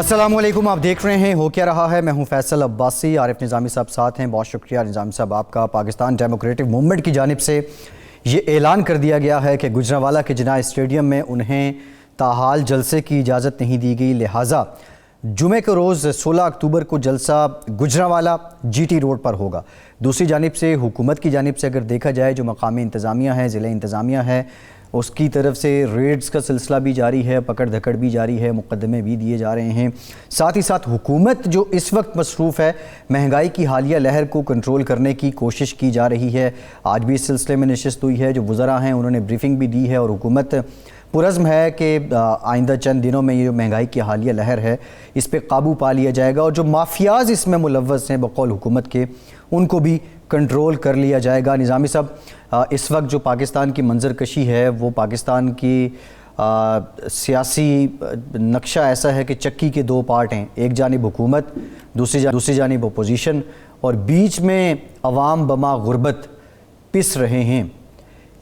السلام علیکم، آپ دیکھ رہے ہیں ہو کیا رہا ہے۔ میں ہوں فیصل عباسی، عارف نظامی صاحب ساتھ ہیں۔ بہت شکریہ نظامی صاحب آپ کا۔ پاکستان ڈیموکریٹک موومنٹ کی جانب سے یہ اعلان کر دیا گیا ہے کہ گجرانوالہ کے جناح اسٹیڈیم میں انہیں تاحال جلسے کی اجازت نہیں دی گئی، لہٰذا جمعہ کے روز 16 اکتوبر کو جلسہ گجرانوالہ جی ٹی روڈ پر ہوگا۔ دوسری جانب سے حکومت کی جانب سے اگر دیکھا جائے، جو مقامی انتظامیہ ہے، ضلع انتظامیہ ہے، اس کی طرف سے ریڈز کا سلسلہ بھی جاری ہے، پکڑ دھکڑ بھی جاری ہے، مقدمے بھی دیے جا رہے ہیں۔ ساتھ ہی ساتھ حکومت جو اس وقت مصروف ہے، مہنگائی کی حالیہ لہر کو کنٹرول کرنے کی کوشش کی جا رہی ہے۔ آج بھی اس سلسلے میں نشست ہوئی ہے، جو وزراء ہیں انہوں نے بریفنگ بھی دی ہے، اور حکومت پرعزم ہے کہ آئندہ چند دنوں میں یہ جو مہنگائی کی حالیہ لہر ہے اس پہ قابو پا لیا جائے گا، اور جو مافیاز اس میں ملوث ہیں بقول حکومت کے، ان کو بھی کنٹرول کر لیا جائے گا۔ نظامی صاحب، اس وقت جو پاکستان کی منظر کشی ہے وہ پاکستان کی سیاسی نقشہ ایسا ہے کہ چکی کے دو پارٹ ہیں، ایک جانب حکومت، دوسری جانب اپوزیشن، اور بیچ میں عوام بما غربت پس رہے ہیں۔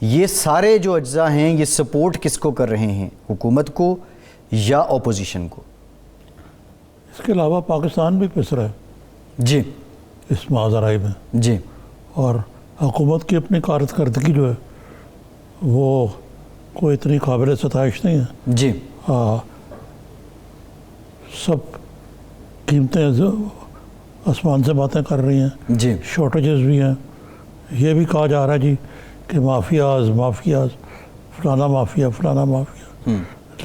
یہ سارے جو اجزاء ہیں یہ سپورٹ کس کو کر رہے ہیں، حکومت کو یا اپوزیشن کو؟ اس کے علاوہ پاکستان بھی پس رہا ہے جی اس ماجرائی میں، جی، اور حکومت کی اپنی کارکردگی جو ہے وہ کوئی اتنی قابل ستائش نہیں ہے۔ جی، سب قیمتیں آسمان سے باتیں کر رہی ہیں، جی، شارٹیجز بھی ہیں۔ یہ بھی کہا جا رہا ہے جی کہ مافیاز فلانا مافیا،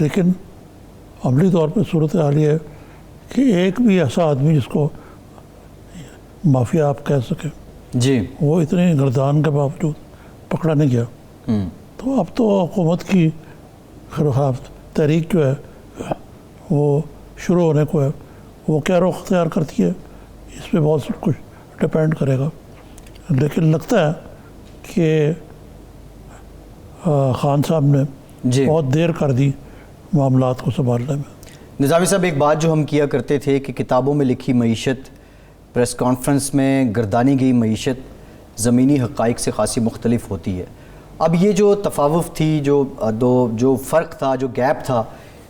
لیکن عملی طور پہ صورتحال یہ ہے کہ ایک بھی ایسا آدمی جس کو مافیا آپ کہہ سکیں جی، وہ اتنے گردان کے باوجود پکڑا نہیں گیا۔ تو اب تو حکومت کی خلاف تحریک جو ہے وہ شروع ہونے کو ہے، وہ کیا رخ اختیار کرتی ہے اس پہ بہت کچھ ڈپینڈ کرے گا، لیکن لگتا ہے کہ خان صاحب نے بہت دیر کر دی معاملات کو سنبھالنے میں۔ نظامی صاحب، ایک بات جو ہم کیا کرتے تھے کہ کتابوں میں لکھی معیشت، پریس کانفرنس میں گردانی گئی معیشت زمینی حقائق سے خاصی مختلف ہوتی ہے۔ اب یہ جو تفاوت تھی، جو فرق تھا، جو گیپ تھا،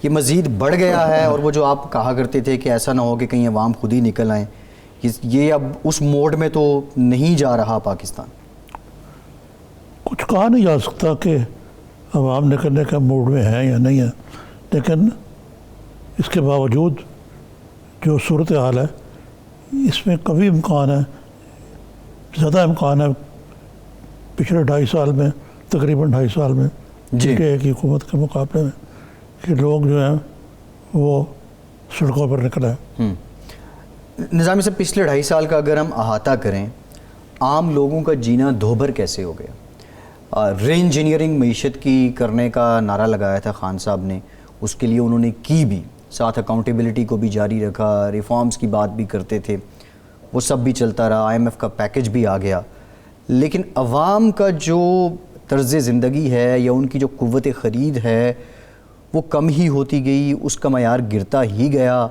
یہ مزید بڑھ گیا ہے، اور وہ جو آپ کہا کرتے تھے کہ ایسا نہ ہو کہ کہیں عوام خود ہی نکل آئیں، یہ اب اس موڈ میں تو نہیں جا رہا پاکستان۔ کچھ کہا نہیں جا سکتا کہ عوام نکلنے کا موڈ میں ہے یا نہیں ہے، لیکن اس کے باوجود جو صورتحال ہے اس میں کبھی امکان ہے، زیادہ امکان ہے پچھلے 2.5 سال میں، تقریباً 2.5 سال میں کہ ایک حکومت کے مقابلے میں، کہ لوگ جو ہیں وہ سڑکوں پر نکل آئے۔ نظامی صاحب، پچھلے 2.5 سال کا اگر ہم احاطہ کریں، عام لوگوں کا جینا دھوبر کیسے ہو گیا؟ ری انجینئرنگ معیشت کی کرنے کا نعرہ لگایا تھا خان صاحب نے، اس کے لیے انہوں نے کی بھی، ساتھ اکاؤنٹیبلٹی کو بھی جاری رکھا، ریفارمز کی بات بھی کرتے تھے، وہ سب بھی چلتا رہا، آئی ایم ایف کا پیکج بھی آ گیا، لیکن عوام کا جو طرز زندگی ہے یا ان کی جو قوت خرید ہے وہ کم ہی ہوتی گئی، اس کا معیار گرتا ہی گیا۔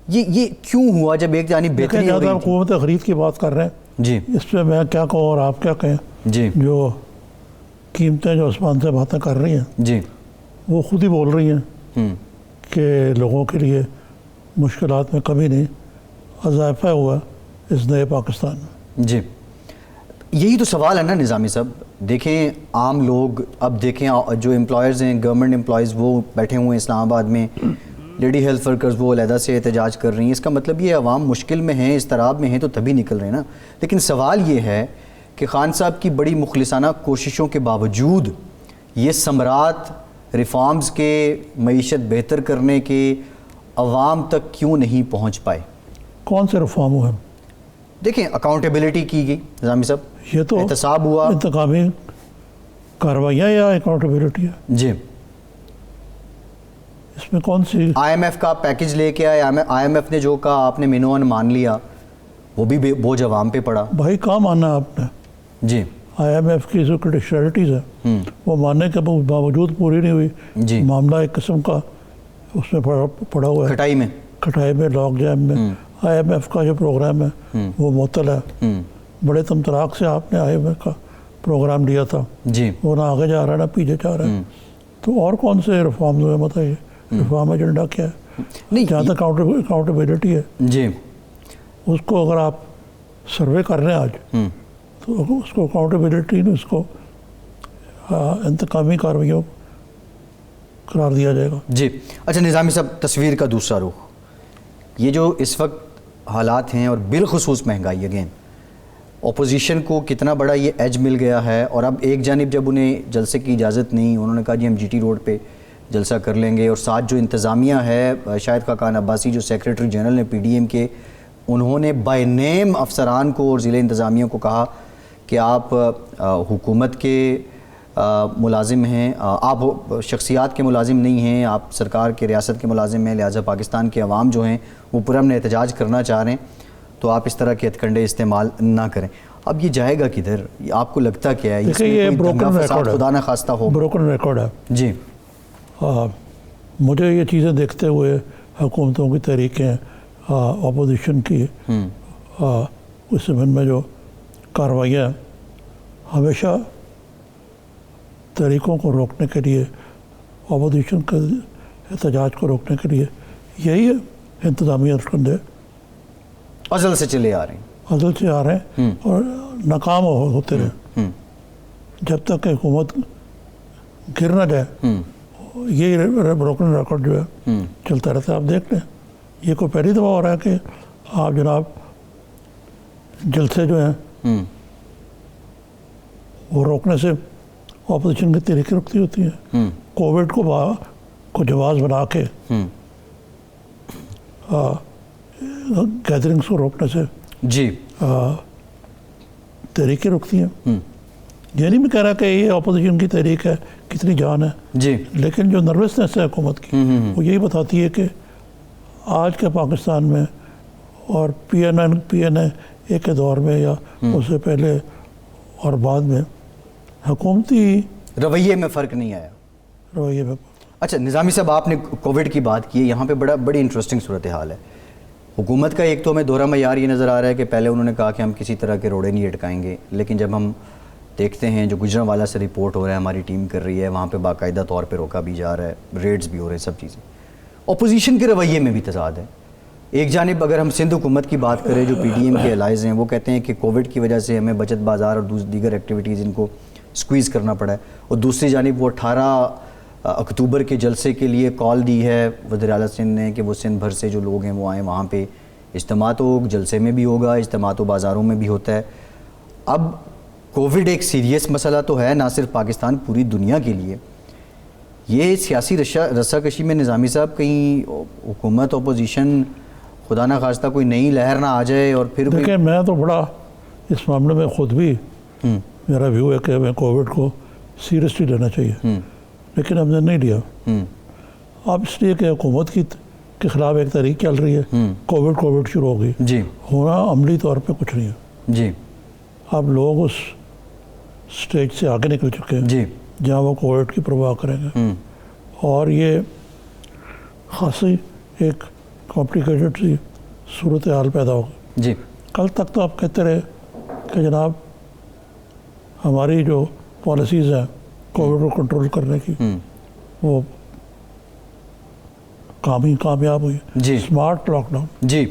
یہ کیوں ہوا جب ایک جانب بہتری ہو رہی تھی؟ قوت خرید کی بات کر رہے ہیں جی، اس پہ میں کیا کہوں اور آپ کیا کہیں؟ جی، جو قیمتیں جو آسمان سے باتیں کر رہی ہیں جی، وہ خود ہی بول رہی ہیں کہ لوگوں کے لیے مشکلات میں کمی نہیں، اضافہ ہوا اس نئے پاکستان میں۔ جی، یہی تو سوال ہے نا نظامی صاحب۔ دیکھیں عام لوگ، اب دیکھیں جو امپلائرز ہیں، گورنمنٹ امپلائیز، وہ بیٹھے ہوئے ہیں اسلام آباد میں، لیڈی ہیلتھ ورکرز وہ علیحدہ سے احتجاج کر رہی ہیں، اس کا مطلب یہ عوام مشکل میں ہیں، اضطراب میں ہیں، تو تبھی نکل رہے ہیں نا۔ لیکن سوال یہ ہے کہ خان صاحب کی بڑی مخلصانہ کوششوں کے باوجود یہ ثمرات ریفارمز کے، معیشت بہتر کرنے کے عوام تک کیوں نہیں پہنچ پائے؟ کون سے ریفارم ہوئے؟ دیکھیں، اکاؤنٹیبلٹی کی گئی نظامی صاحب، یہ تو احتساب ہوا، انتقامی کارروائیاں یا اکاؤنٹیبلٹی ہے؟ جی، اس میں کون سی؟ آئی ایم ایف کا پیکج لے کے آئے، آئی ایم ایف نے جو کہا آپ نے مینوان مان لیا، وہ بھی بوجھ عوام پہ پڑا۔ بھائی کہاں مانا آپ نے؟ جی، آئی ایم ایف کی جو کریڈیشنلٹیز ہیں وہ ماننے کے باوجود پوری نہیں ہوئی۔ جی، معاملہ ایک قسم کا اس میں پڑا ہوا ہے، کھٹائی میں، لاک جام میں۔ آئی ایم ایف کا جو پروگرام ہے وہ معطل ہے۔ بڑے تمطراق سے آپ نے آئی ایم ایف کا پروگرام لیا تھا، جی، وہ نہ آگے جا رہا ہے نہ پیچھے جا رہا ہے۔ تو اور کون سے ریفارمز ہوئے بتائیے؟ ریفارم ایجنڈا کیا ہے؟ نہیں جہاں تک اکاؤنٹیبلٹی ہے جی اس کو اگر آپ سروے کر رہے ہیں آج تو اس کو اکاؤنٹیبلٹی نے اس کو انتقامی کارروائیوں قرار دیا جائے گا. جی اچھا نظامی صاحب، تصویر کا دوسرا رخ، یہ جو اس وقت حالات ہیں اور بالخصوص مہنگائی، اگین اپوزیشن کو کتنا بڑا یہ ایج مل گیا ہے، اور اب ایک جانب جب انہیں جلسے کی اجازت نہیں، انہوں نے کہا جی ہم جی ٹی روڈ پہ جلسہ کر لیں گے، اور ساتھ جو انتظامیہ ہے، شاہد خاقان عباسی جو سیکریٹری جنرل نے پی ڈی ایم کے، انہوں نے بائی نیم افسران کو اور ضلع انتظامیہ کو کہا کہ آپ حکومت کے ملازم ہیں، آپ شخصیات کے ملازم نہیں ہیں، آپ سرکار کے ریاست کے ملازم ہیں، لہٰذا پاکستان کے عوام جو ہیں وہ پرامن احتجاج کرنا چاہ رہے ہیں تو آپ اس طرح کے ہتھ کنڈے استعمال نہ کریں. اب یہ جائے گا کدھر؟ آپ کو لگتا کیا ہے؟ اس میں یہ کوئی دنگا بروکن فساد ریکارڈ ہے، خدا نہ خواستہ ہو؟ بروکن ریکارڈ ہے. جی مجھے یہ چیزیں دیکھتے ہوئے حکومتوں کی تحریکیں، اپوزیشن کی اس زمین میں جو کارروائیاں ہمیشہ تحریکوں کو روکنے کے لیے، اپوزیشن کے احتجاج کو روکنے کے لیے یہی انتظامی ارکندے ازل سے چلے آ رہے ہیں، ازل سے آ رہے ہیں اور ناکام ہوتے رہے جب تک کہ حکومت گر نہ جائے. یہی بروکن ریکارڈ جو ہے چلتا رہتا ہے. آپ دیکھ لیں یہ کوئی پہلی دفعہ ہو رہا ہے کہ آپ جناب جلسے جو ہیں وہ روکنے سے اپوزیشن کی تحریکیں رکتی ہوتی ہیں. کووڈ کو جواز بنا کے گیدرنگس کو روکنے سے جی تحریکیں رکتی ہیں. یہ نہیں میں کہہ رہا کہ یہ اپوزیشن کی تحریک ہے کتنی جان ہے، جی لیکن جو نروسنس ہے حکومت کی وہ یہی بتاتی ہے کہ آج کے پاکستان میں اور پی این اے کے دور میں یا اس سے پہلے اور بعد میں حکومتی رویے میں فرق نہیں آیا. رویے میں. اچھا نظامی صاحب، آپ نے کووڈ کی بات کی ہے، یہاں پہ بڑی انٹرسٹنگ صورتحال ہے. حکومت کا ایک تو ہمیں دوہرا معیار یہ نظر آ رہا ہے کہ پہلے انہوں نے کہا کہ ہم کسی طرح کے روڑے نہیں اٹکائیں گے، لیکن جب ہم دیکھتے ہیں جو گجرانوالہ سے رپورٹ ہو رہا ہے، ہماری ٹیم کر رہی ہے، وہاں پہ باقاعدہ طور پہ روکا بھی جا رہا ہے، ریڈز بھی ہو رہے ہیں، سب چیزیں. اپوزیشن کے رویے میں بھی تضاد ہے. ایک جانب اگر ہم سندھ حکومت کی بات کریں جو پی ڈی ایم کے الائز ہیں، وہ کہتے ہیں کہ کووڈ کی وجہ سے ہمیں بچت بازار اور دیگر ایکٹیویٹیز ان کو سکویز کرنا پڑا ہے، اور دوسری جانب وہ 18 اکتوبر کے جلسے کے لیے کال دی ہے وزیر اعلیٰ سندھ نے کہ وہ سندھ بھر سے جو لوگ ہیں وہ آئیں، وہاں پہ اجتماع تو جلسے میں بھی ہوگا، اجتماع تو بازاروں میں بھی ہوتا ہے. اب کووڈ ایک سیریس مسئلہ تو ہے، نہ صرف پاکستان، پوری دنیا کے لیے. یہ سیاسی رسا کشی میں نظامی صاحب کہیں حکومت اپوزیشن خدا نہ خواستہ کوئی نئی لہر نہ آ جائے اور پھر دیکھیں میں تو بڑا اس معاملے میں خود بھی میرا ویو ہے کہ ہمیں کووڈ کو سیریسلی لینا چاہیے، لیکن ہم نے نہیں لیا. اب اس لیے کہ حکومت کے خلاف ایک تحریک چل رہی ہے، کووڈ شروع ہو گئی. جی ہونا عملی طور پہ کچھ نہیں ہے. جی اب لوگ اس سٹیج سے آگے نکل چکے ہیں جی جہاں وہ کووڈ کی پرواہ کریں گے، اور یہ خاصی ایک کمپلیکیٹڈ سی صورتحال پیدا ہوگی. جی کل تک تو آپ کہتے رہے کہ جناب ہماری جو پالیسیز ہیں کووڈ کو کنٹرول کرنے کی وہ کامیاب ہوئی. جی اسمارٹ لاک ڈاؤن، جی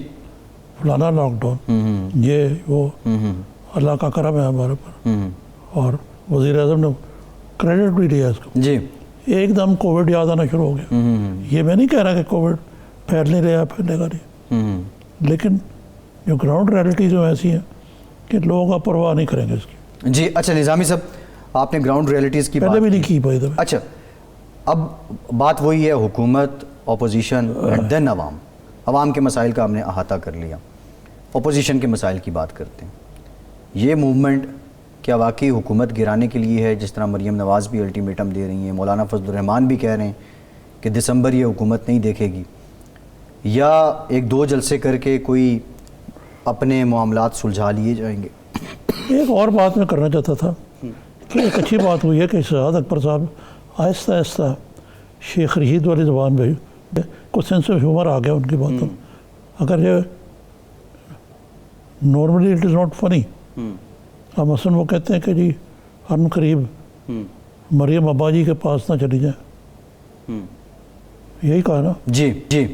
فلانا لاک ڈاؤن، یہ وہ اللہ کا کرم ہے ہمارے پر، اور وزیر اعظم نے کریڈٹ بھی دیا اس کو. جی ایک دم کووڈ یاد آنا شروع ہو گیا. یہ میں نہیں کہہ رہا کہ کووڈ پھیل نہیں رہا، پھیلے گا نہیں، لیکن جو گراؤنڈ ریالٹیز جو ایسی ہیں کہ لوگ اب پرواہ نہیں کریں گے اس کی. جی اچھا نظامی صاحب، آپ نے گراؤنڈ ریالٹیز کی پہلے بھی نہیں کی بھائی. اچھا اب بات وہی ہے، حکومت، اپوزیشن اینڈ دین عوام کے مسائل کا ہم نے احاطہ کر لیا. اپوزیشن کے مسائل کی بات کرتے ہیں. یہ موومنٹ کیا واقعی حکومت گرانے کے لیے ہے؟ جس طرح مریم نواز بھی الٹیمیٹم دے رہی ہیں، مولانا فضل الرحمان بھی کہہ رہے ہیں کہ دسمبر یہ حکومت نہیں دیکھے گی، یا ایک دو جلسے کر کے کوئی اپنے معاملات سلجھا لیے جائیں گے؟ ایک اور بات میں کرنا چاہتا تھا کہ ایک اچھی بات ہوئی ہے کہ شہزاد اکبر صاحب آہستہ آہستہ شیخ رشید والی زبان میں کچھ سینس آف ہیومر آ گیا ان کی باتوں. اگر یہ نارملی اٹ از ناٹ فنی، اب مثلاً وہ کہتے ہیں کہ جی ہم قریب مریم ابا جی کے پاس نہ چلی جائیں، یہی کہا نا. جی جی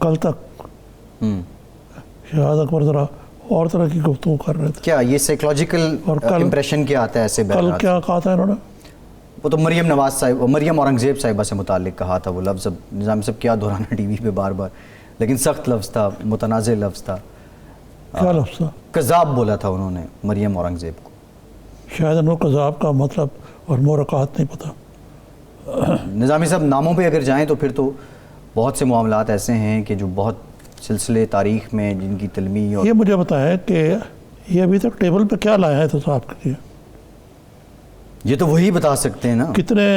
کل تک شہاد اکبر ذرا اور طرح کی گفتگو کر رہے تھے. کیا یہ سائیکولوجیکل امپریشن کیا آتا ہے ایسے کل بیانات؟ کیا کہا تھا انہوں نے؟ وہ تو مریم نواز صاحب، مریم اورنگزیب صاحبہ سے متعلق کہا تھا وہ لفظ. اب نظامی صاحب کیا دہرانا ٹی وی پہ بار بار، لیکن سخت لفظ تھا، متنازع لفظ تھا. کیا لفظ تھا؟ کذاب بولا تھا انہوں نے مریم اورنگزیب کو. شاید ان کو قذاب کا مطلب اور مرکات نہیں پتہ. نظامی صاحب ناموں پہ اگر جائیں تو پھر تو بہت سے معاملات ایسے ہیں کہ جو بہت سلسلے تاریخ میں جن کی تلمی اور یہ مجھے بتائیں کہ یہ ابھی تک ٹیبل پہ کیا لایا ہے احتساب کے لیے؟ یہ تو وہی بتا سکتے ہیں نا. کتنے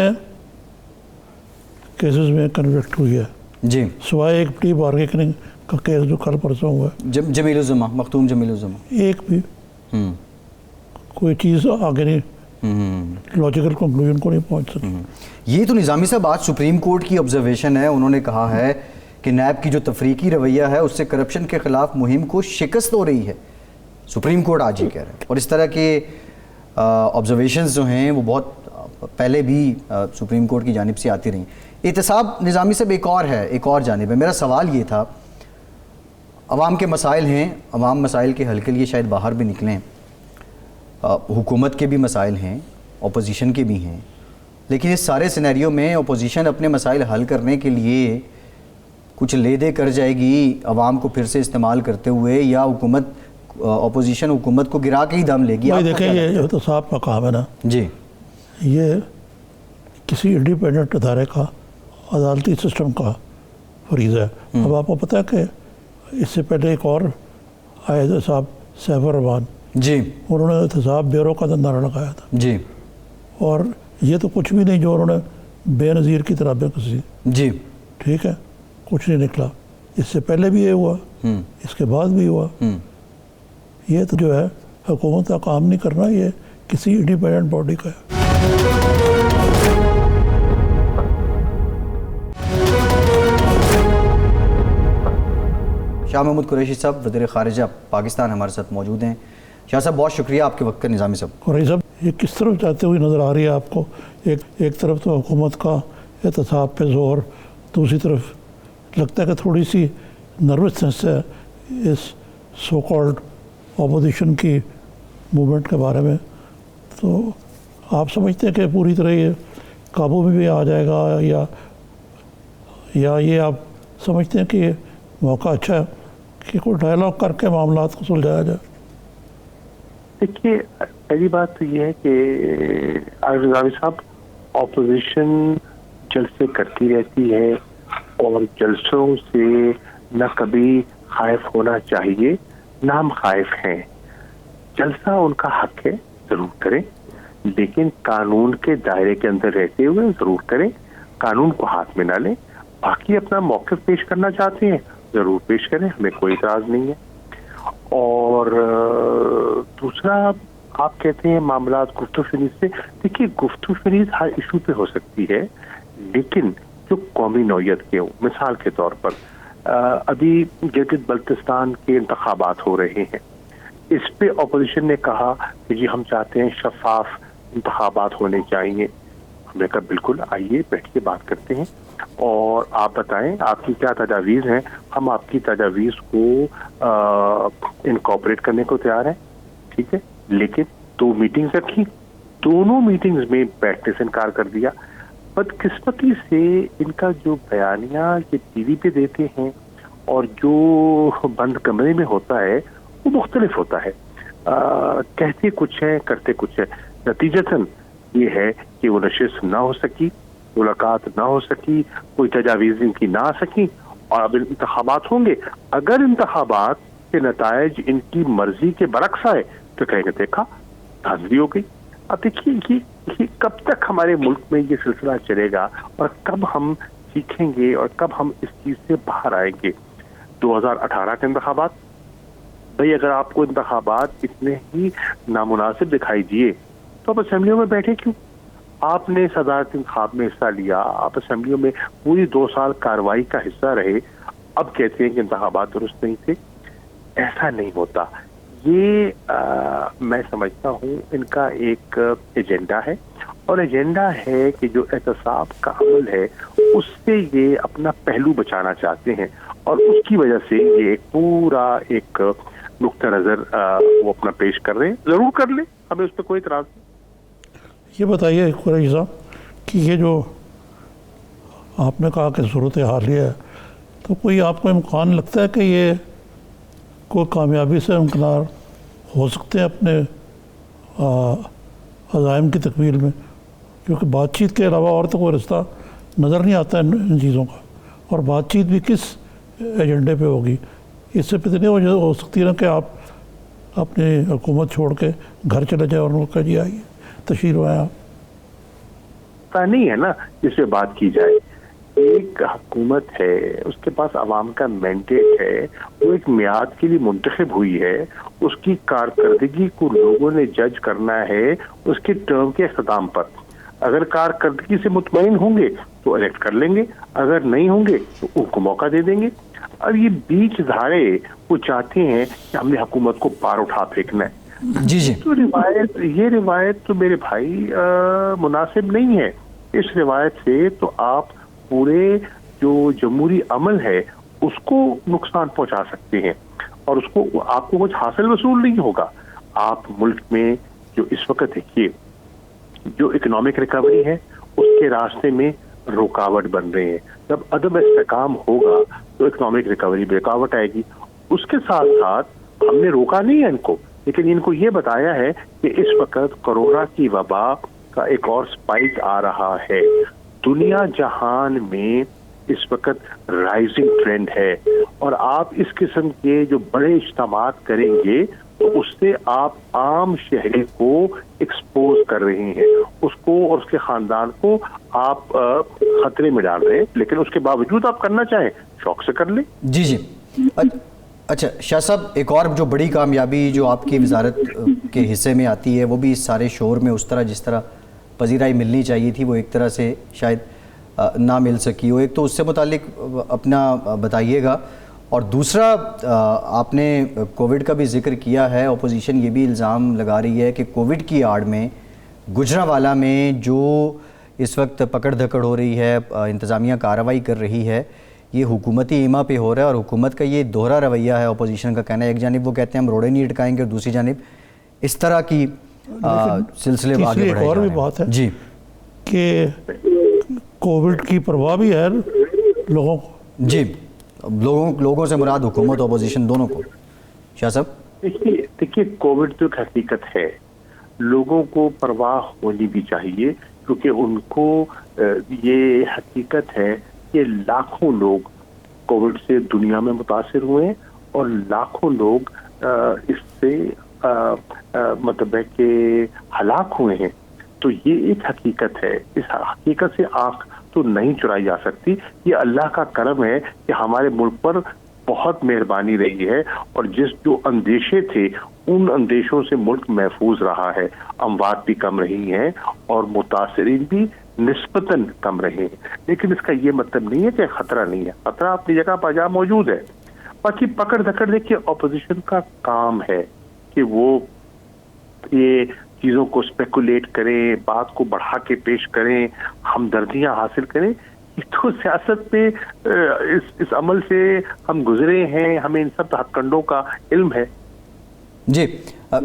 کیسز میں کنوکٹ ہوئی ہے؟ جی، سوائے ایک پری بارگیننگ کا کیس جو کل پرسوں ہوا ہے. جمیل الزما، مختوم جمیل الزما. ایک بھی کوئی چیز آگے نہیں، لاجیکل کنکلوژن کو نہیں پہنچ سکی. یہ تو نظامی صاحب آج سپریم کورٹ کی آبزرویشن ہے. انہوں نے کہا ہے کہ نیب کی جو تفریقی رویہ ہے اس سے کرپشن کے خلاف مہم کو شکست ہو رہی ہے. سپریم کورٹ آج ہی کہہ رہا ہے. اور اس طرح کے آبزرویشنز جو ہیں وہ بہت پہلے بھی سپریم کورٹ کی جانب سے آتی رہیں. احتساب نظامی صاحب ایک اور ہے، ایک اور جانب ہے. میرا سوال یہ تھا، عوام کے مسائل ہیں، عوام مسائل کے حل کے لیے شاید باہر بھی نکلیں، حکومت کے بھی مسائل ہیں، اپوزیشن کے بھی ہیں، لیکن اس سارے سینیریو میں اپوزیشن اپنے مسائل حل کرنے کے لیے کچھ لے دے کر جائے گی عوام کو پھر سے استعمال کرتے ہوئے، یا حکومت اپوزیشن حکومت کو گرا کے ہی دم لے گی؟ بھائی دیکھیں، یہ احتساب کا کام ہے نا، جی، یہ کسی انڈیپینڈنٹ ادارے کا، عدالتی سسٹم کا فریضہ ہے. اب آپ کو پتہ ہے کہ اس سے پہلے ایک اور آئے تھے صاحب سیف الرحمان، جی، انہوں نے احتساب بیورو کا نعرہ لگایا تھا. جی، اور یہ تو کچھ بھی نہیں جو انہوں نے بے نظیر کی طرح بے کسی. جی، ٹھیک ہے، کچھ نہیں نکلا. اس سے پہلے بھی یہ ہوا، اس کے بعد بھی ہوا. یہ تو جو ہے حکومت کا کام نہیں کرنا، یہ کسی انڈیپینڈنٹ باڈی کا ہے. شاہ محمود قریشی صاحب، وزیر خارجہ پاکستان، ہمارے ساتھ موجود ہیں. شاہ صاحب بہت شکریہ آپ کے وقت کا. نظامی صاحب، اور یہ سب یہ کس طرف جاتے ہوئے نظر آ رہی ہے آپ کو؟ ایک طرف تو حکومت کا احتساب پہ زور، دوسری طرف لگتا ہے کہ تھوڑی سی نروسنس ہے اس سو کالڈ اپوزیشن کی موومنٹ کے بارے میں. تو آپ سمجھتے ہیں کہ پوری طرح یہ قابو میں بھی آ جائے گا، یا یہ آپ سمجھتے ہیں کہ یہ موقع اچھا ہے کہ کوئی ڈائلاگ کر کے معاملات کو سلجھایا جائے؟ دیکھیے، پہلی بات تو یہ ہے کہ نظامی صاحب، اپوزیشن جلسے کرتی رہتی ہے اور جلسوں سے نہ کبھی خائف ہونا چاہیے نہ ہم خائف ہیں. جلسہ ان کا حق ہے، ضرور کریں، لیکن قانون کے دائرے کے اندر رہتے ہوئے ضرور کریں. قانون کو ہاتھ میں نہ لیں. باقی اپنا موقف پیش کرنا چاہتے ہیں ضرور پیش کریں، ہمیں کوئی اعتراض نہیں ہے. اور دوسرا، آپ کہتے ہیں معاملات گفتگو فریض سے. دیکھیے، گفتگو فریض ہر ایشو پہ ہو سکتی ہے، لیکن جو قومی نوعیت کے ہو، مثال کے طور پر ابھی گلگت بلتستان کے انتخابات ہو رہے ہیں. اس پہ اپوزیشن نے کہا کہ جی ہم چاہتے ہیں شفاف انتخابات ہونے چاہیے. ہم نے کہا بالکل، آئیے بیٹھ کے بات کرتے ہیں اور آپ بتائیں آپ کی کیا تجاویز ہیں. ہم آپ کی تجاویز کو انکارپوریٹ کرنے کو تیار ہیں، ٹھیک ہے. لیکن 2 میٹنگز رکھی، دونوں میٹنگز میں بیٹھنے سے انکار کر دیا. بدقسمتی سے ان کا جو بیانیہ یہ ٹی وی پہ دیتے ہیں اور جو بند کمرے میں ہوتا ہے وہ مختلف ہوتا ہے. کہتے کچھ ہیں، کرتے کچھ ہے. نتیجتاً یہ ہے کہ وہ نشست نہ ہو سکی، ملاقات نہ ہو سکی، کوئی تجاویز ان کی نہ آ سکی. اور اب انتخابات ہوں گے، اگر انتخابات کے نتائج ان کی مرضی کے برعکس آئے تو کہیں گے دیکھا دھاندلی ہو گئی. اب دیکھیے یہ کب تک ہمارے ملک میں یہ سلسلہ چلے گا اور کب ہم سیکھیں گے اور کب ہم اس چیز سے باہر آئیں گے. 2018 کے انتخابات، بھئی اگر آپ کو انتخابات اتنے ہی نامناسب دکھائی دیے تو آپ اسمبلیوں میں بیٹھے کیوں؟ آپ نے صدارتی انتخاب میں حصہ لیا، آپ اسمبلیوں میں پوری 2 سال کارروائی کا حصہ رہے، اب کہتے ہیں کہ انتخابات درست نہیں تھے. ایسا نہیں ہوتا. یہ میں سمجھتا ہوں ان کا ایک ایجنڈا ہے، اور ایجنڈا ہے کہ جو احتساب کا عمل ہے اس سے یہ اپنا پہلو بچانا چاہتے ہیں. اور اس کی وجہ سے یہ ایک پورا ایک نقطہ نظر وہ اپنا پیش کر رہے ہیں. ضرور کر لیں, ہمیں اس پہ کوئی اعتراض نہیں. یہ بتائیے قریشی صاحب کہ یہ جو آپ نے کہا کہ صورت حالیہ ہے, تو کوئی آپ کو امکان لگتا ہے کہ یہ کوئی کامیابی سے امکنار ہو سکتے ہیں اپنے عزائم کی تکمیل میں؟ کیونکہ بات چیت کے علاوہ اور تو کوئی رستہ نظر نہیں آتا ان چیزوں کا, اور بات چیت بھی کس ایجنڈے پہ ہوگی؟ اس سے پتہ نہیں ہو سکتی نا کہ آپ اپنی حکومت چھوڑ کے گھر چلے جائیں اور ان کو جی آئیے تشریف لائیں آپ. نہیں ہے نا جس پہ بات کی جائے. ایک حکومت ہے, اس کے پاس عوام کا مینڈیٹ ہے, وہ ایک میعاد کے لیے منتخب ہوئی ہے, اس کی کارکردگی کو لوگوں نے جج کرنا ہے اس کے ٹرم کے اختتام پر. اگر کارکردگی سے مطمئن ہوں گے تو الیکٹ کر لیں گے, اگر نہیں ہوں گے تو ان کو موقع دے دیں گے. اب یہ بیچ دھارے وہ چاہتے ہیں کہ ہم نے حکومت کو پار اٹھا پھینکنا ہے. جی تو یہ روایت تو میرے بھائی مناسب نہیں ہے. اس روایت سے تو آپ پورے جو جمہوری عمل ہے اس کو نقصان پہنچا سکتے ہیں, اور اس کو آپ کو کچھ حاصل وصول نہیں ہوگا. آپ ملک میں جو اس وقت دیکھیے جو اکنامک ریکوری ہے اس کے راستے میں رکاوٹ بن رہے ہیں. جب عدم استحکام ہوگا تو اکنامک ریکوری میں رکاوٹ آئے گی. اس کے ساتھ ساتھ ہم نے روکا نہیں ہے ان کو, لیکن ان کو یہ بتایا ہے کہ اس وقت کورونا کی وبا کا ایک اور سپائک آ رہا ہے. دنیا جہان میں اس وقت رائزنگ ٹرینڈ ہے, اور آپ اس قسم کے جو بڑے اجتماعات کریں گے تو اس سے آپ عام شہری کو ایکسپوز کر رہے ہیں, اس کو اور اس کے خاندان کو آپ خطرے میں ڈال رہے ہیں. لیکن اس کے باوجود آپ کرنا چاہیں شوق سے کر لیں. جی. اچھا شاہ صاحب, ایک اور جو بڑی کامیابی جو آپ کی وزارت کے حصے میں آتی ہے وہ بھی اس سارے شور میں اس طرح جس طرح پذیرائی ملنی چاہیے تھی وہ ایک طرح سے شاید نہ مل سکی ہو. ایک تو اس سے متعلق اپنا بتائیے گا, اور دوسرا آپ نے کووڈ کا بھی ذکر کیا ہے. اپوزیشن یہ بھی الزام لگا رہی ہے کہ کووڈ کی آڑ میں گجرانوالہ میں جو اس وقت پکڑ دھکڑ ہو رہی ہے, انتظامیہ کارروائی کر رہی ہے, یہ حکومتی ایما پہ ہو رہا ہے. اور حکومت کا یہ دوہرا رویہ ہے, اپوزیشن کا کہنا ہے ایک جانب وہ کہتے ہیں ہم روڑے نہیں اٹکائیں گے, اور دوسری جانب اس طرح کی سلسلے آگے بڑھائے جا رہے ہیں. ایک اور بھی بات ہے جی کہ کووڈ کی پرواہ بھی ہے لوگوں کو. جی, لوگوں سے مراد حکومت اپوزیشن دونوں کو. شاہ صاحب دیکھیے کووڈ تو ایک حقیقت ہے, لوگوں کو پرواہ ہونی بھی چاہیے, کیونکہ ان کو یہ حقیقت ہے کہ لاکھوں لوگ کووڈ سے دنیا میں متاثر ہوئے ہیں, اور لاکھوں لوگ اس سے مطلب ہے کہ ہلاک ہوئے ہیں. تو یہ ایک حقیقت ہے, اس حقیقت سے آنکھ تو نہیں چرائی جا سکتی. یہ اللہ کا کرم ہے کہ ہمارے ملک پر بہت مہربانی رہی ہے, اور جو اندیشے تھے ان اندیشوں سے ملک محفوظ رہا ہے. اموات بھی کم رہی ہیں اور متاثرین بھی نسبتاً کم رہے ہیں. لیکن اس کا یہ مطلب نہیں ہے کہ خطرہ نہیں ہے, خطرہ اپنی جگہ پر جا موجود ہے. باقی پکڑ دھکڑ دیکھیے اپوزیشن کا کام ہے کہ وہ یہ چیزوں کو اسپیکولیٹ کریں, بات کو بڑھا کے پیش کریں, ہمدردیاں حاصل کریں. تو سیاست میں اس عمل سے ہم گزرے ہیں, ہمیں ان سب ہتھ کنڈوں کا علم ہے. جی,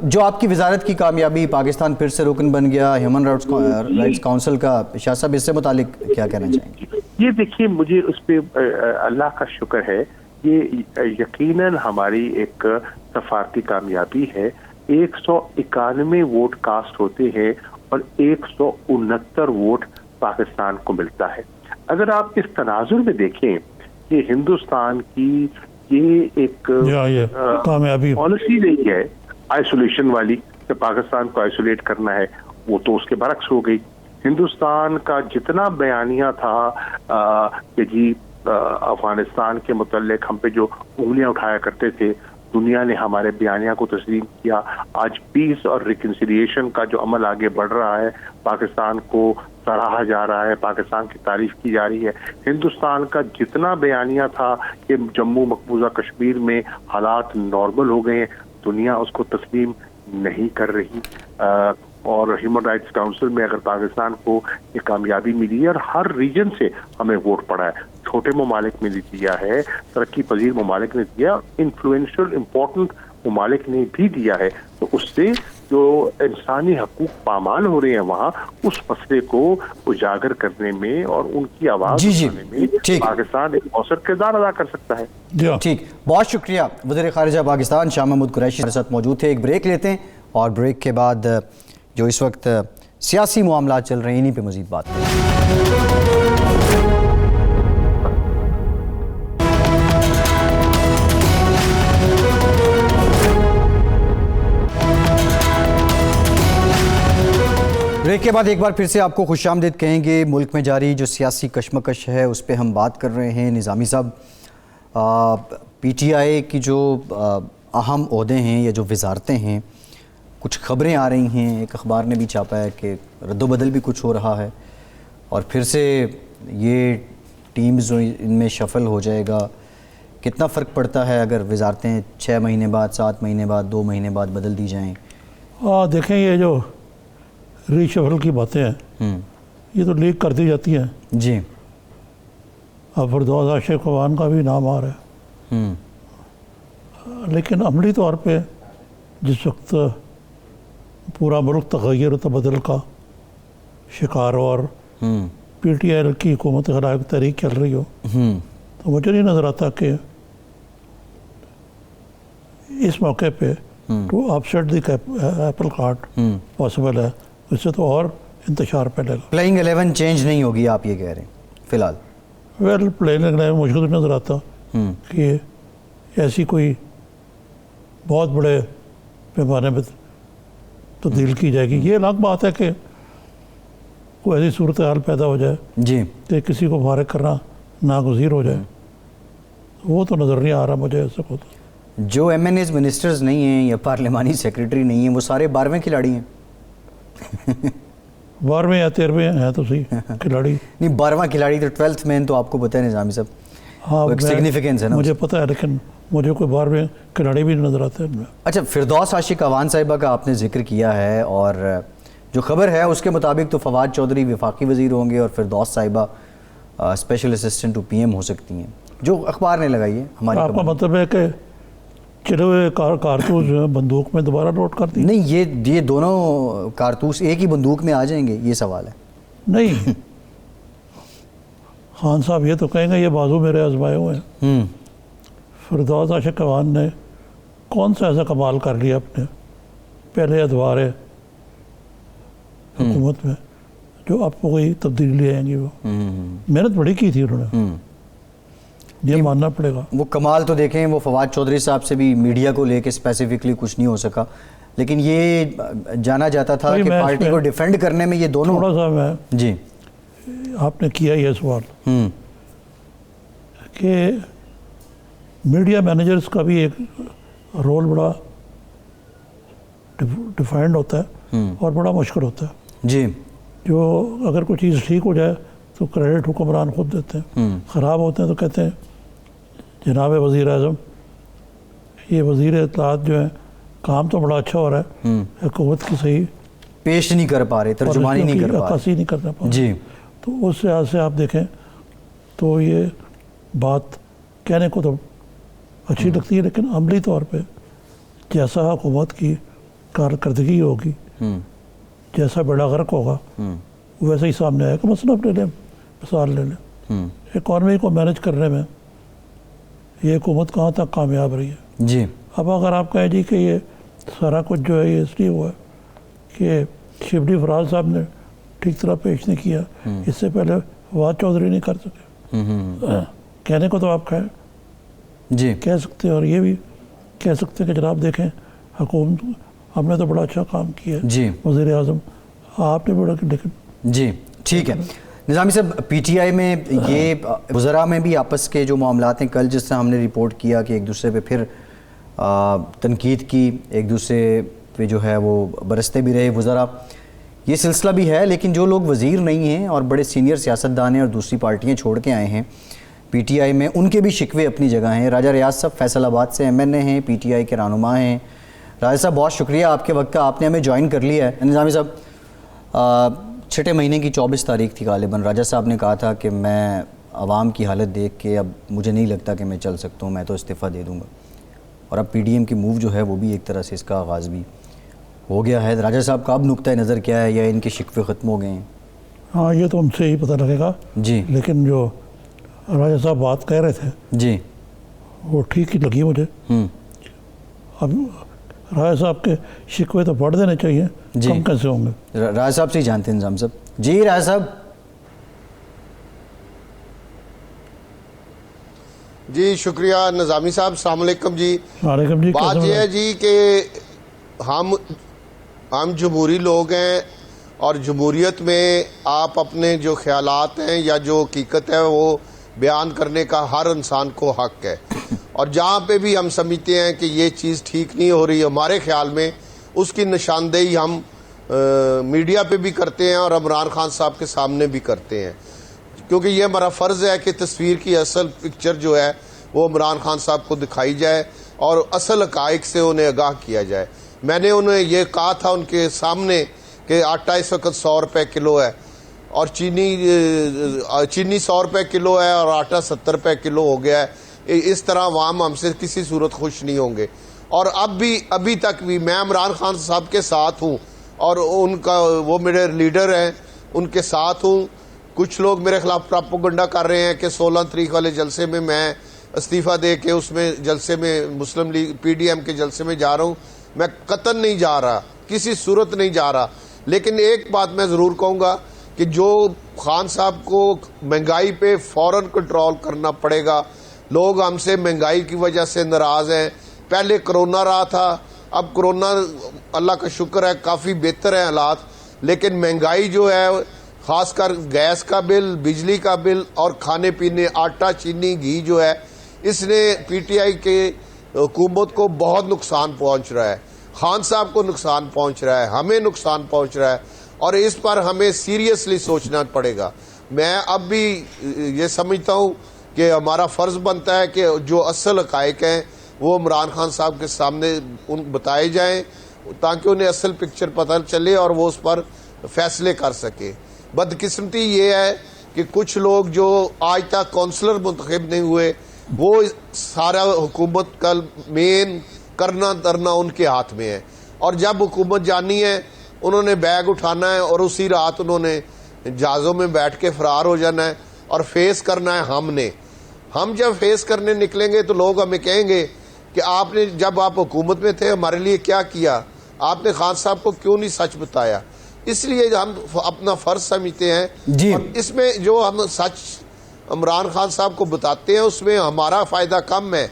جو آپ کی وزارت کی کامیابی, پاکستان پھر سے رکن بن گیا ہیومن رائٹس کونسل کا, شاہ صاحب اس سے متعلق کیا کہنا چاہیں گے؟ یہ دیکھیے مجھے اس پہ اللہ کا شکر ہے, یہ یقیناً ہماری ایک سفارتی کامیابی ہے. 191 ووٹ کاسٹ ہوتے ہیں اور 169 ووٹ پاکستان کو ملتا ہے. اگر آپ اس تناظر میں دیکھیں کہ ہندوستان کی یہ ایک کامیابی پالیسی نہیں ہے آئسولیشن والی کہ پاکستان کو آئسولیٹ کرنا ہے, وہ تو اس کے برعکس ہو گئی. ہندوستان کا جتنا بیانیہ تھا کہ جی افغانستان کے متعلق ہم پہ جو انگلیاں اٹھایا کرتے تھے, دنیا نے ہمارے بیانیہ کو تسلیم کیا. آج پیس اور ریکنسیلیشن کا جو عمل آگے بڑھ رہا ہے, پاکستان کو سراہا جا رہا ہے, پاکستان کی تعریف کی جا رہی ہے. ہندوستان کا جتنا بیانیہ تھا کہ جموں مقبوضہ کشمیر میں حالات نارمل ہو گئے ہیں, دنیا اس کو تسلیم نہیں کر رہی. اور ہیومن رائٹس کاؤنسل میں اگر پاکستان کو یہ کامیابی ملی ہے اور ہر ریجن سے ہمیں ووٹ پڑا ہے, چھوٹے ممالک میں دیا ہے, ترقی پذیر ممالک نے دیا, انفلوئنشل امپورٹنٹ ممالک نے بھی دیا ہے. تو اس سے جو انسانی حقوق پامال ہو رہے ہیں وہاں, اس مسئلے کو اجاگر کرنے میں اور ان کی آواز اٹھانے میں پاکستان ایک مؤثر کردار ادا کر سکتا ہے. ٹھیک, بہت شکریہ. وزیر خارجہ پاکستان شاہ محمود قریشی ہمارے ساتھ موجود تھے. ایک بریک لیتے ہیں اور بریک کے بعد جو اس وقت سیاسی معاملات چل رہے ہیں انہی پہ مزید بات کریں. بریک کے بعد ایک بار پھر سے آپ کو خوش آمدید کہیں گے. ملک میں جاری جو سیاسی کشمکش ہے اس پہ ہم بات کر رہے ہیں. نظامی صاحب, پی ٹی آئی کی جو اہم عہدے ہیں یا جو وزارتیں ہیں, کچھ خبریں آ رہی ہیں, ایک اخبار نے بھی چھاپا ہے کہ رد و بدل بھی کچھ ہو رہا ہے اور پھر سے یہ ٹیمز ان میں شفل ہو جائے گا. کتنا فرق پڑتا ہے اگر وزارتیں 6 مہینے بعد, 7 مہینے بعد, 2 مہینے بعد بدل دی جائیں؟ دیکھیں یہ جو ری شفل کی باتیں ہیں یہ تو لیک کر دی جاتی ہیں. جی, اب فردوس عاشق اخوان کا بھی نام آ رہا ہے, لیکن عملی طور پہ جس وقت پورا ملک تغیر و تبدل کا شکار ہو اور پی ٹی آئی کی حکومت خلاف تحریک چل رہی ہو, تو مجھے نہیں نظر آتا کہ اس موقع پہ to upset the apple cart possible ہے. اس سے تو اور انتشار پھیلے گا. پلینگ 11 چینج نہیں ہوگی آپ یہ کہہ رہے ہیں فی الحال؟ ویل پلینگ 11 مجھے تو نظر آتا کہ ایسی کوئی بہت بڑے پیمانے پہ تبدیل کی جائے گی. یہ الگ بات ہے کہ کوئی ایسی صورتحال پیدا ہو جائے جی کہ کسی کو فارغ کرنا ناگزیر ہو جائے, وہ تو نظر نہیں آ رہا مجھے ایسا ہوتا. جو ایم این ایز منسٹرز نہیں ہیں یا پارلیمانی سیکریٹری نہیں ہیں وہ سارے 12ویں کھلاڑی ہیں. 12ویں یا 13ویں ہیں تو صحیح کھلاڑی. نہیں 12واں کھلاڑی تو 12th مین تو آپ کو پتہ ہے نظامی صاحب, ہاں ایک سگنیفیکنس ہے نا. مجھے پتہ ہے لیکن مجھے کوئی 12ویں کھلاڑی بھی نظر آتے ہیں. اچھا, فردوس عاشق اخوان صاحبہ کا آپ نے ذکر کیا ہے اور جو خبر ہے اس کے مطابق تو فواد چودھری وفاقی وزیر ہوں گے اور فردوس صاحبہ special assistant to P M ہو سکتی ہیں, جو اخبار نے لگائی ہے. ہماری آپ کا مطلب ہے کہ چلے ہوئے کارتوس جو ہے بندوق میں دوبارہ لوڈ کر دی؟ نہیں, یہ دونوں کارتوس ایک ہی بندوق میں آ جائیں گے, یہ سوال ہے. نہیں, خان صاحب یہ تو کہیں گے یہ بازو میرے آزمائے ہوئے ہیں. فردوس عاشق اخوان نے کون سا ایسا کمال کر لیا اپنے پہلے ادوار حکومت میں جو آپ کو کوئی تبدیلی آئیں گی؟ وہ محنت بڑی کی تھی انہوں نے, یہ ماننا پڑے گا. وہ کمال تو دیکھیں, وہ فواد چودھری صاحب سے بھی میڈیا کو لے کے اسپیسیفکلی کچھ نہیں ہو سکا, لیکن یہ جانا جاتا تھا کہ پارٹی کو ڈیفینڈ کرنے میں یہ دونوں. تھوڑا سا میں جی, آپ نے کیا یہ سوال کہ میڈیا مینیجرز کا بھی ایک رول بڑا ڈیفائنڈ ہوتا ہے اور بڑا مشکل ہوتا ہے. جی, جو اگر کوئی چیز ٹھیک ہو جائے تو کریڈٹ حکمران خود دیتے ہیں, خراب ہوتے ہیں تو کہتے ہیں جناب وزیر اعظم یہ وزیر اطلاعات جو ہے کام تو بڑا اچھا ہو رہا ہے, حکومت کی صحیح پیش نہیں کر پا رہے, ترجمانی نہیں کر پا رہے, عکاسی نہیں کرنا پا رہے. جی, تو اس لحاظ سے آپ دیکھیں تو یہ بات کہنے کو تو اچھی لگتی ہے, لیکن عملی طور پہ جیسا حکومت کی کارکردگی ہوگی, جیسا بیڑا غرق ہوگا, ویسا ہی سامنے آئے گا. مثلا اپنے لیں مثال لے لیں, اکانومی کو مینج کرنے میں یہ حکومت کہاں تک کامیاب رہی ہے. جی, اب اگر آپ کہیں جی کہ یہ سارا کچھ جو ہے یہ اس لیے ہوا ہے کہ شبلی فراز صاحب نے ٹھیک طرح پیش نہیں کیا, اس سے پہلے فواد چودھری نہیں کر سکے, کہنے کو تو آپ جی کہہ سکتے ہیں, اور یہ بھی کہہ سکتے ہیں کہ جناب دیکھیں حکومت ہم نے تو بڑا اچھا کام کیا ہے, جی, وزیر اعظم آپ نے بڑا, لیکن جی ٹھیک ہے. نظامی صاحب, پی ٹی آئی میں یہ وزراء میں بھی آپس کے جو معاملات ہیں, کل جس طرح ہم نے رپورٹ کیا کہ ایک دوسرے پہ پھر تنقید کی, ایک دوسرے پہ جو ہے وہ برستے بھی رہے وزراء, یہ سلسلہ بھی ہے. لیکن جو لوگ وزیر نہیں ہیں اور بڑے سینئر سیاستدان ہیں اور دوسری پارٹیاں چھوڑ کے آئے ہیں پی ٹی آئی میں, ان کے بھی شکوے اپنی جگہ ہیں. راجہ ریاض صاحب فیصل آباد سے ایم این اے ہیں, پی ٹی آئی کے رہنما ہیں. راجہ صاحب بہت شکریہ آپ کے وقت کا, آپ نے ہمیں جوائن کر لیا ہے. نظامی صاحب, 6 مہینے کی 24 تاریخ تھی غالباً, راجہ صاحب نے کہا تھا کہ میں عوام کی حالت دیکھ کے اب مجھے نہیں لگتا کہ میں چل سکتا ہوں, میں تو استعفیٰ دے دوں گا, اور اب پی ڈی ایم کی موو جو ہے وہ بھی ایک طرح سے اس کا آغاز بھی ہو گیا ہے. راجہ صاحب کا اب نقطۂ نظر کیا ہے, یا ان کے شکوے ختم ہو گئے ہیں؟ ہاں یہ تو ہم سے ہی پتہ لگے گا جی لیکن جو راجہ صاحب بات کہہ رہے تھے جی وہ ٹھیک ہی لگی مجھے. اب راجہ صاحب کے شکوے تو بڑھ دینے چاہیے, جی. کم کیسے ہوں گے؟ راجہ صاحب سے ہی جانتے ہیں نظام صاحب. جی راجہ صاحب. جی شکریہ نظامی صاحب, السلام علیکم جی. وعلیکم جی. بات یہ ہے جی کہ ہم جمہوری لوگ ہیں, اور جمہوریت میں آپ اپنے جو خیالات ہیں یا جو حقیقت ہے وہ بیان کرنے کا ہر انسان کو حق ہے, اور جہاں پہ بھی ہم سمجھتے ہیں کہ یہ چیز ٹھیک نہیں ہو رہی ہمارے خیال میں, اس کی نشاندہی ہم میڈیا پہ بھی کرتے ہیں اور عمران خان صاحب کے سامنے بھی کرتے ہیں, کیونکہ یہ ہمارا فرض ہے کہ تصویر کی اصل پکچر جو ہے وہ عمران خان صاحب کو دکھائی جائے اور اصل حقائق سے انہیں آگاہ کیا جائے. میں نے انہیں یہ کہا تھا ان کے سامنے کہ آٹا اس وقت 100 روپے کلو ہے, اور چینی 100 روپے کلو ہے, اور آٹا 70 روپے کلو ہو گیا ہے. اس طرح عوام ہم سے کسی صورت خوش نہیں ہوں گے, اور ابھی تک بھی میں عمران خان صاحب کے ساتھ ہوں, اور ان کا وہ میرے لیڈر ہیں, ان کے ساتھ ہوں. کچھ لوگ میرے خلاف پراپوگنڈا کر رہے ہیں کہ 16 تاریخ والے جلسے میں میں استعفیٰ دے کے اس میں جلسے میں مسلم لیگ پی ڈی ایم کے جلسے میں جا رہا ہوں. میں قطعاً نہیں جا رہا, کسی صورت نہیں جا رہا. لیکن ایک بات میں ضرور کہوں گا کہ جو خان صاحب کو مہنگائی پہ فوراً کنٹرول کرنا پڑے گا. لوگ ہم سے مہنگائی کی وجہ سے ناراض ہیں. پہلے کرونا رہا تھا, اب کرونا اللہ کا شکر ہے کافی بہتر ہے حالات, لیکن مہنگائی جو ہے خاص کر گیس کا بل, بجلی کا بل, اور کھانے پینے آٹا چینی گھی جو ہے, اس نے پی ٹی آئی کے حکومت کو بہت نقصان پہنچ رہا ہے. خان صاحب کو نقصان پہنچ رہا ہے, ہمیں نقصان پہنچ رہا ہے, اور اس پر ہمیں سیریسلی سوچنا پڑے گا. میں اب بھی یہ سمجھتا ہوں کہ ہمارا فرض بنتا ہے کہ جو اصل حقائق ہیں وہ عمران خان صاحب کے سامنے بتائے جائیں, تاکہ انہیں اصل پکچر پتہ چلے اور وہ اس پر فیصلے کر سکے. بدقسمتی یہ ہے کہ کچھ لوگ جو آج تک کونسلر منتخب نہیں ہوئے, وہ سارا حکومت کا مین کرنا درنا ان کے ہاتھ میں ہے, اور جب حکومت جانی ہے انہوں نے بیگ اٹھانا ہے اور اسی رات انہوں نے جہازوں میں بیٹھ کے فرار ہو جانا ہے, اور فیس کرنا ہے ہم نے. ہم جب فیس کرنے نکلیں گے تو لوگ ہمیں کہیں گے کہ آپ نے جب آپ حکومت میں تھے ہمارے لیے کیا کیا, آپ نے خان صاحب کو کیوں نہیں سچ بتایا. اس لیے ہم اپنا فرض سمجھتے ہیں جی. اور اس میں جو ہم سچ عمران خان صاحب کو بتاتے ہیں اس میں ہمارا فائدہ کم ہے,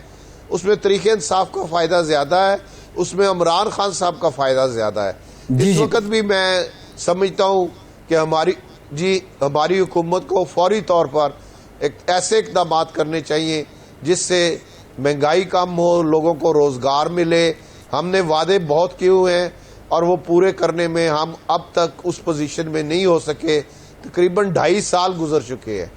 اس میں طریق انصاف کا فائدہ زیادہ ہے, اس میں عمران خان صاحب کا فائدہ زیادہ ہے. اس وقت بھی میں سمجھتا ہوں کہ ہماری حکومت کو فوری طور پر ایسے اقدامات کرنے چاہیے جس سے مہنگائی کم ہو, لوگوں کو روزگار ملے. ہم نے وعدے بہت کیے ہوئے ہیں اور وہ پورے کرنے میں ہم اب تک اس پوزیشن میں نہیں ہو سکے. تقریباً 2.5 سال گزر چکے ہیں.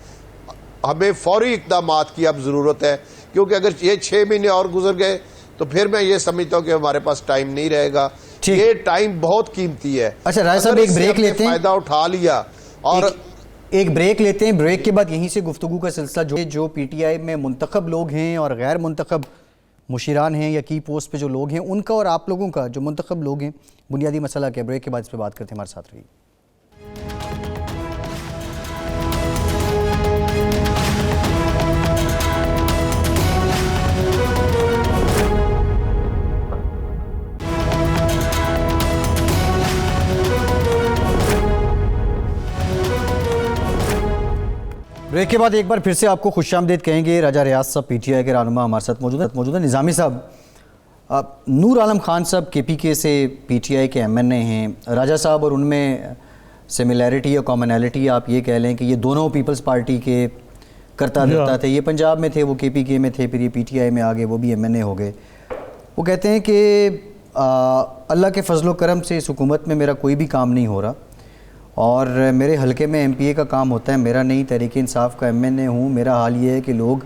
ہمیں فوری اقدامات کی اب ضرورت ہے, کیونکہ اگر یہ 6 مہینے اور گزر گئے تو پھر میں یہ سمجھتا ہوں کہ ہمارے پاس ٹائم نہیں رہے گا. یہ ٹائم بہت قیمتی ہے. اچھا راجہ صاحب ایک بریک لیتے ہیں, فائدہ اٹھا لیا اور ایک بریک لیتے ہیں. بریک کے بعد یہیں سے گفتگو کا سلسلہ جو پی ٹی آئی میں منتخب لوگ ہیں اور غیر منتخب مشیران ہیں یا کی پوسٹ پہ جو لوگ ہیں, ان کا اور آپ لوگوں کا جو منتخب لوگ ہیں بنیادی مسئلہ کیا. بریک کے بعد اس پہ بات کرتے ہیں, ہمارے ساتھ رہیے. بریک کے بعد ایک بار پھر سے آپ کو خوش آمدید کہیں گے. راجہ ریاض صاحب پی ٹی آئی کے رہنما ہمارے ساتھ موجود ہیں. نظامی صاحب, نور عالم خان صاحب کے پی کے سے پی ٹی آئی کے ایم این اے ہیں. راجہ صاحب اور ان میں سملیرٹی یا کامنالٹی آپ یہ کہہ لیں کہ یہ دونوں پیپلز پارٹی کے کرتا دھرتا تھے. یہ پنجاب میں تھے, وہ کے پی کے میں تھے, پھر یہ پی ٹی آئی میں آگے وہ بھی ایم این اے ہو گئے. وہ کہتے ہیں کہ اللہ کے فضل و کرم سے اس حکومت میں میرا کوئی بھی کام نہیں ہو رہا, اور میرے حلقے میں ایم پی اے کا کام ہوتا ہے, میرا نہیں تحریک انصاف کا ایم این اے ہوں. میرا حال یہ ہے کہ لوگ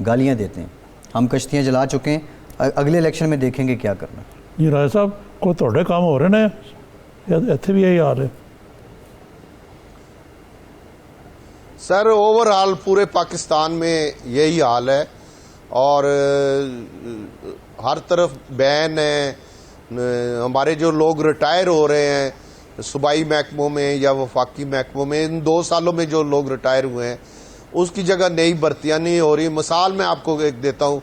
گالیاں دیتے ہیں. ہم کشتیاں جلا چکے ہیں, اگلے الیکشن میں دیکھیں گے کیا کرنا. جی راجہ صاحب, کوئی تھوڑے کام ہو رہے ہیں اتنے بھی یہی حال ہے. سر اوور آل پورے پاکستان میں یہی حال ہے اور ہر طرف بین ہے. ہمارے جو لوگ ریٹائر ہو رہے ہیں صوبائی محکموں میں یا وفاقی محکموں میں، ان 2 سالوں میں جو لوگ ریٹائر ہوئے ہیں اس کی جگہ نئی بھرتیاں نہیں ہو رہی. مثال میں آپ کو ایک دیتا ہوں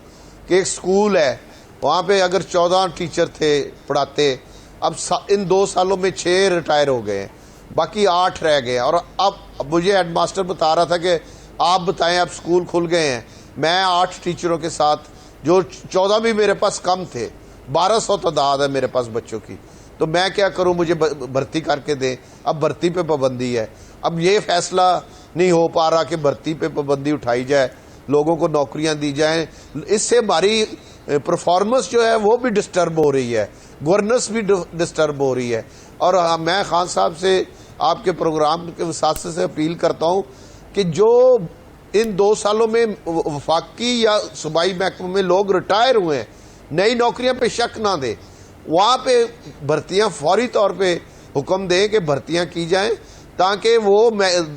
کہ ایک سکول ہے، وہاں پہ اگر 14 ٹیچر تھے پڑھاتے، اب ان 2 سالوں میں 6 ریٹائر ہو گئے ہیں، باقی 8 رہ گئے. اور اب مجھے ہیڈ ماسٹر بتا رہا تھا کہ آپ بتائیں اب سکول کھل گئے ہیں، میں 8 ٹیچروں کے ساتھ، جو 14 بھی میرے پاس کم تھے، 1200 تعداد ہے میرے پاس بچوں کی، تو میں کیا کروں، مجھے بھرتی کر کے دیں. اب بھرتی پہ پابندی ہے. اب یہ فیصلہ نہیں ہو پا رہا کہ بھرتی پہ پابندی اٹھائی جائے، لوگوں کو نوکریاں دی جائیں. اس سے ہماری پرفارمنس جو ہے وہ بھی ڈسٹرب ہو رہی ہے، گورننس بھی ڈسٹرب ہو رہی ہے. اور میں خان صاحب سے، آپ کے پروگرام کے وساطے سے اپیل کرتا ہوں کہ جو ان 2 سالوں میں وفاقی یا صوبائی محکموں میں لوگ ریٹائر ہوئے ہیں، نئی نوکریاں پہ شک نہ دیں، وہاں پہ بھرتیاں فوری طور پہ حکم دیں کہ بھرتیاں کی جائیں، تاکہ وہ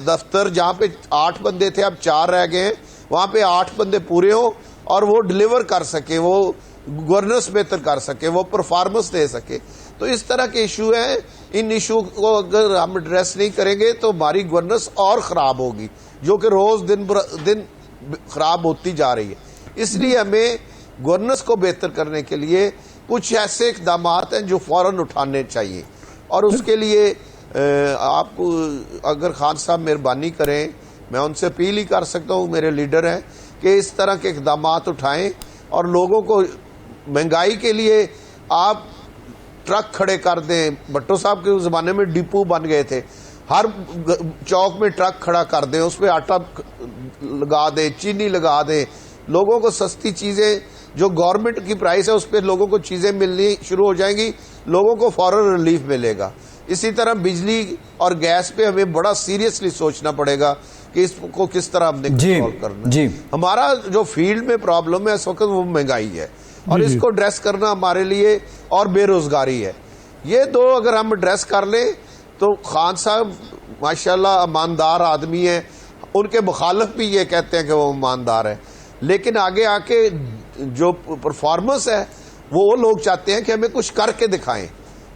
دفتر جہاں پہ 8 بندے تھے اب 4 رہ گئے ہیں، وہاں پہ 8 بندے پورے ہوں اور وہ ڈلیور کر سکے، وہ گورننس بہتر کر سکے، وہ پرفارمنس دے سکے. تو اس طرح کے ایشو ہیں. ان ایشو کو اگر ہم ایڈریس نہیں کریں گے تو ہماری گورننس اور خراب ہوگی، جو کہ روز دن خراب ہوتی جا رہی ہے. اس لیے ہمیں گورننس کو بہتر کرنے کے لیے کچھ ایسے اقدامات ہیں جو فوراً اٹھانے چاہیے. اور اس کے لیے آپ کو اگر خان صاحب مہربانی کریں، میں ان سے اپیل ہی کر سکتا ہوں، میرے لیڈر ہیں، کہ اس طرح کے اقدامات اٹھائیں اور لوگوں کو مہنگائی کے لیے آپ ٹرک کھڑے کر دیں. بھٹو صاحب کے زمانے میں ڈپو بن گئے تھے، ہر چوک میں ٹرک کھڑا کر دیں، اس پہ آٹا لگا دیں، چینی لگا دیں، لوگوں کو سستی چیزیں جو گورنمنٹ کی پرائس ہے اس پہ لوگوں کو چیزیں ملنی شروع ہو جائیں گی، لوگوں کو فوراً ریلیف ملے گا. اسی طرح بجلی اور گیس پہ ہمیں بڑا سیریسلی سوچنا پڑے گا کہ اس کو کس طرح ہم نے کنٹرول کرنا ہے. ہمارا جو فیلڈ میں پرابلم ہے اس وقت وہ مہنگائی ہے، اور اس کو ایڈریس کرنا ہمارے لیے، اور بے روزگاری ہے. یہ 2 اگر ہم ایڈریس کر لیں تو خان صاحب ماشاءاللہ ایماندار آدمی ہیں، ان کے مخالف بھی یہ کہتے ہیں کہ وہ ایماندار ہے، لیکن آگے آ کے جو پرفارمنس ہے وہ لوگ چاہتے ہیں کہ ہمیں کچھ کر کے دکھائیں،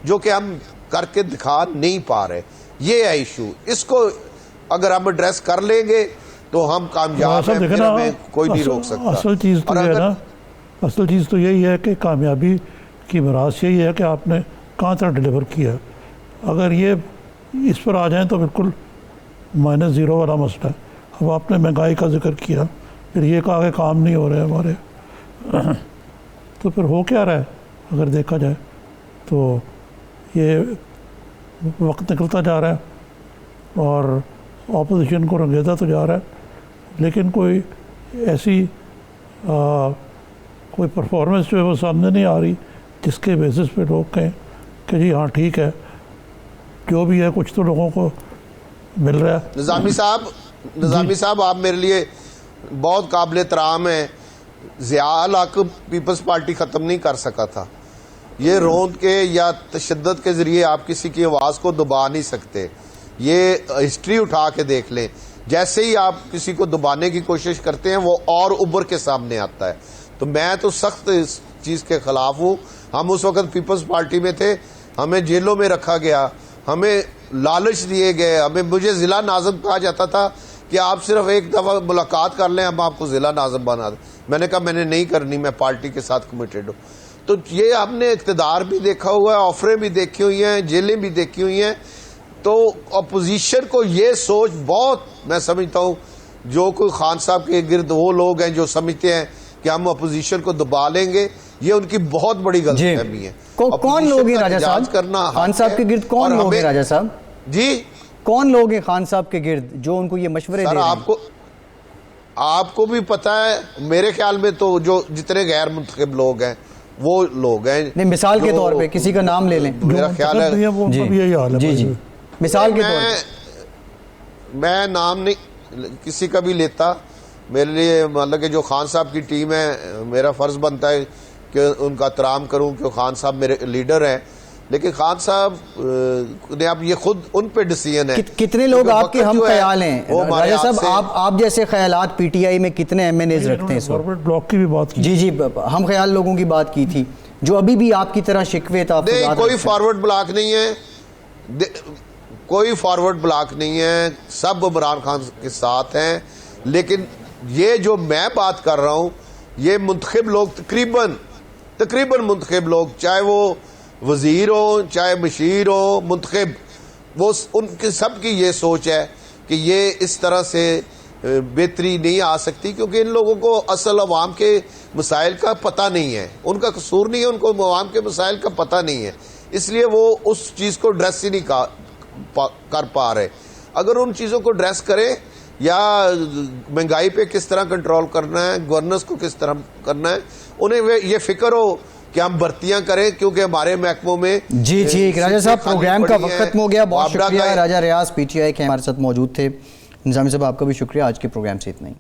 جو کہ ہم کر کے دکھا نہیں پا رہے. یہ ہے ایشو. اس کو اگر ہم ایڈریس کر لیں گے تو ہم کامیاب ہیں، پھر ہمیں کوئی نہیں روک سکتا. اصل چیز تو یہ ہے نا، اصل چیز تو یہی ہے کہ کامیابی کی براس یہی ہے کہ آپ نے کہاں تک ڈیلیور کیا. اگر یہ اس پر آ جائیں تو بالکل -0 والا مسئلہ ہے. اب آپ نے مہنگائی کا ذکر کیا، پھر یہ کہا کہ کام نہیں ہو رہے ہمارے، تو پھر ہو کیا رہا ہے اگر دیکھا جائے تو؟ یہ وقت نکلتا جا رہا ہے اور اپوزیشن کو رنگیتا تو جا رہا ہے، لیکن کوئی ایسی کوئی پرفارمنس جو ہے وہ سامنے نہیں آ رہی جس کے بیسس پہ لوگ کہیں کہ جی ہاں ٹھیک ہے، جو بھی ہے کچھ تو لوگوں کو مل رہا ہے. نظامی صاحب آپ میرے لیے بہت قابل احترام ہیں. ضیاء الحق پیپلز پارٹی ختم نہیں کر سکا تھا. یہ روند کے یا تشدد کے ذریعے آپ کسی کی آواز کو دبا نہیں سکتے. یہ ہسٹری اٹھا کے دیکھ لیں، جیسے ہی آپ کسی کو دبانے کی کوشش کرتے ہیں وہ اور ابھر کے سامنے آتا ہے. تو میں تو سخت اس چیز کے خلاف ہوں. ہم اس وقت پیپلز پارٹی میں تھے، ہمیں جیلوں میں رکھا گیا، ہمیں لالچ دیے گئے، مجھے ضلع ناظم کہا جاتا تھا کہ آپ صرف ایک دفعہ ملاقات کر لیں ہم آپ کو ضلع ناظم بنا دیں. میں نے کہا میں نے نہیں کرنی، میں پارٹی کے ساتھ کمیٹڈ ہوں. تو یہ ہم نے اقتدار بھی دیکھا ہوا ہے، آفریں بھی دیکھی ہوئی ہیں، جیلیں بھی دیکھی ہوئی ہیں. تو اپوزیشن کو یہ سوچ بہت، میں سمجھتا ہوں جو کوئی خان صاحب کے گرد وہ لوگ ہیں جو سمجھتے ہیں کہ ہم اپوزیشن کو دبا لیں گے، یہ ان کی بہت بڑی غلط فہمی ہے. کون لوگ ہیں راجہ صاحب خان صاحب کے گرد؟ کون لوگ ہیں راجہ صاحب؟ جی کون لوگ ہیں خان صاحب کے گرد جو ان کو یہ مشورے دے رہے ہیں؟ آپ کو بھی پتا ہے، میرے خیال میں تو جو جتنے غیر منتخب لوگ ہیں وہ لوگ ہیں. نہیں، مثال کے طور پہ کسی کا نام لے لیں. میرا خیال ہے جی مثال کے طور پہ میں نام نہیں کسی کا بھی لیتا. میرے لیے مطلب کہ جو خان صاحب کی ٹیم ہے، میرا فرض بنتا ہے کہ ان کا احترام کروں کہ خان صاحب میرے لیڈر ہیں. لیکن خان صاحب نے اب یہ خود ان پہ ڈیسیژن ہے. کتنے لوگ آپ کے ہم خیال ہیں ہمارے راجہ صاحب؟ آپ جیسے خیالات پی ٹی آئی میں کتنے ایم این ایز رکھتے ہیں؟ فارورڈ بلاک کی بھی بات کی. جی ہم خیال لوگوں کی بات کی تھی جو ابھی بھی آپ کی طرح شکوے تحفظات نہیں، کوئی فارورڈ بلاک نہیں ہے، کوئی فارورڈ بلاک نہیں ہے، سب عمران خان کے ساتھ ہیں. لیکن یہ جو میں بات کر رہا ہوں یہ منتخب لوگ تقریباً منتخب لوگ، چاہے وہ وزیر ہو چاہے مشیر ہو، منتخب، وہ ان کی سب کی یہ سوچ ہے کہ یہ اس طرح سے بہتری نہیں آ سکتی، کیونکہ ان لوگوں کو اصل عوام کے مسائل کا پتہ نہیں ہے. ان کا قصور نہیں ہے، ان کو عوام کے مسائل کا پتہ نہیں ہے، اس لیے وہ اس چیز کو ڈریس ہی نہیں کر پا رہے. اگر ان چیزوں کو ڈریس کریں، یا مہنگائی پہ کس طرح کنٹرول کرنا ہے، گورننس کو کس طرح کرنا ہے، انہیں یہ فکر ہو کہ ہم بھرتیاں کریں، کیونکہ ہمارے محکموں میں جی راجہ صاحب پروگرام کا وقت ختم ہو گیا. بہت شکریہ. راجہ ریاض پی ٹی آئی کے ہمارے ساتھ موجود تھے. نظامی صاحب آپ کا بھی شکریہ. آج کے پروگرام سے اتنا ہی.